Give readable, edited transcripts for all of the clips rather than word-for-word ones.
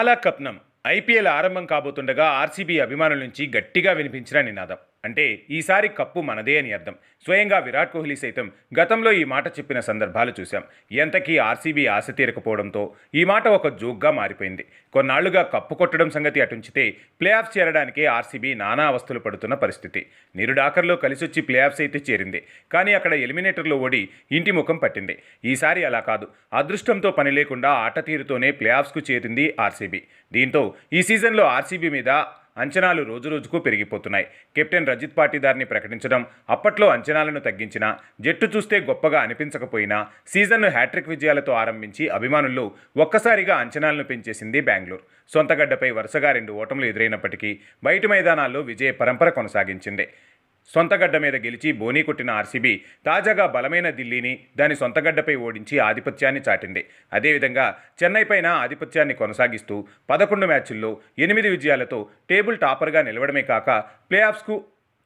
లాలా కప్నం IPL ఆరంభం కాబోతుండగా RCB అభిమానుల నుంచి గట్టిగా వినిపించిన నినాదం. అంటే ఈసారి కప్పు మనదే అని అర్థం. స్వయంగా విరాట్ కోహ్లీ సైతం గతంలో ఈ మాట చెప్పిన సందర్భాలు చూశాం. ఎంతకీ ఆర్సీబీ ఆశ తీరకపోవడంతో ఈ మాట ఒక జోక్గా మారిపోయింది. కొన్నాళ్లుగా కప్పు కొట్టడం సంగతి అటుంచితే ప్లే ఆఫ్ చేరడానికే ఆర్సీబీ నానా అవస్థలు పడుతున్న పరిస్థితి. నిరుడాకర్లో కలిసొచ్చి ప్లే ఆఫ్స్ అయితే చేరింది. కానీ అక్కడ ఎలిమినేటర్లో ఓడి ఇంటి ముఖం పట్టింది. ఈసారి అలా కాదు. అదృష్టంతో పని లేకుండా ఆట తీరుతోనే ప్లే ఆఫ్స్కు చేరింది ఆర్సీబీ. దీంతో ఈ సీజన్లో ఆర్సీబీ మీద అంచనాలు రోజురోజుకు పెరిగిపోతున్నాయి. కెప్టెన్ రజిత్ పాటీదార్ని ప్రకటించడం అప్పట్లో అంచనాలను తగ్గించినా, జట్టు చూస్తే గొప్పగా అనిపించకపోయినా సీజన్ను హ్యాట్రిక్ విజయాలతో ఆరంభించి అభిమానుల్లో ఒక్కసారిగా అంచనాలను పెంచేసింది బెంగళూరు. సొంతగడ్డపై వరుసగా 2 ఓటములు ఎదురైనప్పటికీ బయటి మైదానాల్లో విజయ పరంపర కొనసాగించింది. సొంతగడ్డ మీద గెలిచి బోనీ కొట్టిన ఆర్సీబీ తాజాగా బలమైన ఢిల్లీని దాని సొంతగడ్డపై ఓడించి ఆధిపత్యాన్ని చాటింది. అదేవిధంగా చెన్నైపైన ఆధిపత్యాన్ని కొనసాగిస్తూ 11 మ్యాచ్ల్లో 8 విజయాలతో టేబుల్ టాపర్గా నిలవడమే కాక ప్లే ఆఫ్స్కు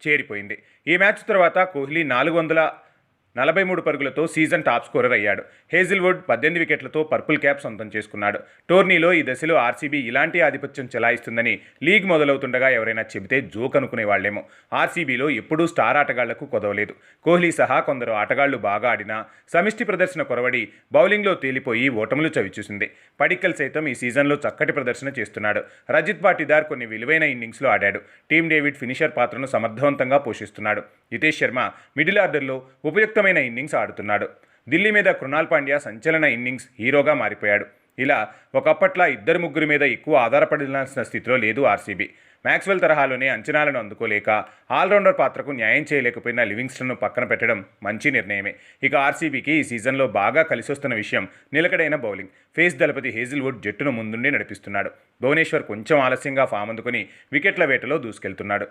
చేరిపోయింది. ఈ మ్యాచ్ తర్వాత కోహ్లీ 443 పరుగులతో సీజన్ టాప్ స్కోరర్ అయ్యాడు. హేజిల్వుడ్ 18 వికెట్లతో పర్పుల్ క్యాప్ సొంతం చేసుకున్నాడు. టోర్నీలో ఈ దశలో ఆర్సీబీ ఇలాంటి ఆధిపత్యం చెలాయిస్తుందని లీగ్ మొదలవుతుండగా ఎవరైనా చెబితే జోక్ అనుకునేవాళ్లేమో. ఆర్సీబీలో ఎప్పుడూ స్టార్ ఆటగాళ్లకు కొదవలేదు. కోహ్లీ సహా కొందరు ఆటగాళ్లు బాగా ఆడినా సమిష్టి ప్రదర్శన కొరవడి బౌలింగ్లో తేలిపోయి ఓటములు చవిచూసింది. పడిక్కల్ సైతం ఈ సీజన్లో చక్కటి ప్రదర్శన చేస్తున్నాడు. రజిత్ పాటీదార్ కొన్ని విలువైన ఇన్నింగ్స్లో ఆడాడు. టీమ్ డేవిడ్ ఫినిషర్ పాత్రను సమర్థవంతంగా పోషిస్తున్నాడు. హితేష్ శర్మ మిడిల్ ఆర్డర్లో ఉపయుక్తమైన ఇన్నింగ్స్ ఆడుతున్నాడు. ఢిల్లీ మీద కృణాల్ పాండ్యా సంచలన ఇన్నింగ్స్ హీరోగా మారిపోయాడు. ఇలా ఒకప్పట్లా 2-3 మీద ఎక్కువ ఆధారపడాల్సిన స్థితిలో లేదు ఆర్సీబీ. మ్యాక్స్వెల్ తరహాలోనే అంచనాలను అందుకోలేక ఆల్రౌండర్ పాత్రకు న్యాయం చేయలేకపోయిన లివింగ్స్టన్ను పక్కన పెట్టడం మంచి నిర్ణయమే. ఇక ఆర్సీబీకి ఈ సీజన్లో బాగా కలిసొస్తున్న విషయం నిలకడైన బౌలింగ్. ఫేస్ దళపతి హేజిల్వుడ్ జట్టును ముందుండి నడిపిస్తున్నాడు. భువనేశ్వర్ కొంచెం ఆలస్యంగా ఫామ్ అందుకుని వికెట్ల వేటలో దూసుకెళ్తున్నాడు.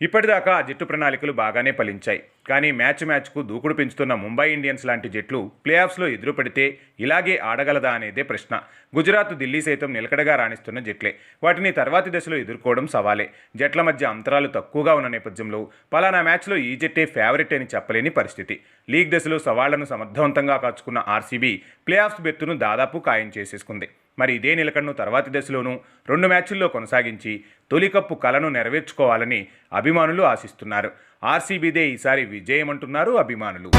ఇప్పటిదాకా ఆ జట్టు ప్రణాళికలు బాగానే ఫలించాయి. కానీ మ్యాచ్కు దూకుడు పెంచుతున్న ముంబై ఇండియన్స్ లాంటి జట్లు ప్లే ఆఫ్స్లో ఎదురుపడితే ఇలాగే ఆడగలదా అనేదే ప్రశ్న. గుజరాత్, ఢిల్లీ సైతం నిలకడగా రాణిస్తున్న జట్లే. వాటిని తర్వాతి దశలో ఎదుర్కోవడం సవాలే. జట్ల మధ్య అంతరాలు తక్కువగా ఉన్న నేపథ్యంలో పలానా మ్యాచ్లో ఈ జట్టే ఫేవరెట్ అని చెప్పలేని పరిస్థితి. లీగ్ దశలో సవాళ్లను సమర్థవంతంగా కాచుకున్న ఆర్సీబీ ప్లే ఆఫ్స్ బెర్తును దాదాపు ఖాయం చేసేసుకుంది. మరి ఇదే నిలకడను తర్వాతి దశలోనూ 2 మ్యాచ్ల్లో కొనసాగించి తొలి కప్పు కలను నెరవేర్చుకోవాలని అభిమానులు ఆశిస్తున్నారు. ఆర్సీబీదే ఈసారి విజయమంటున్నారు అభిమానులు.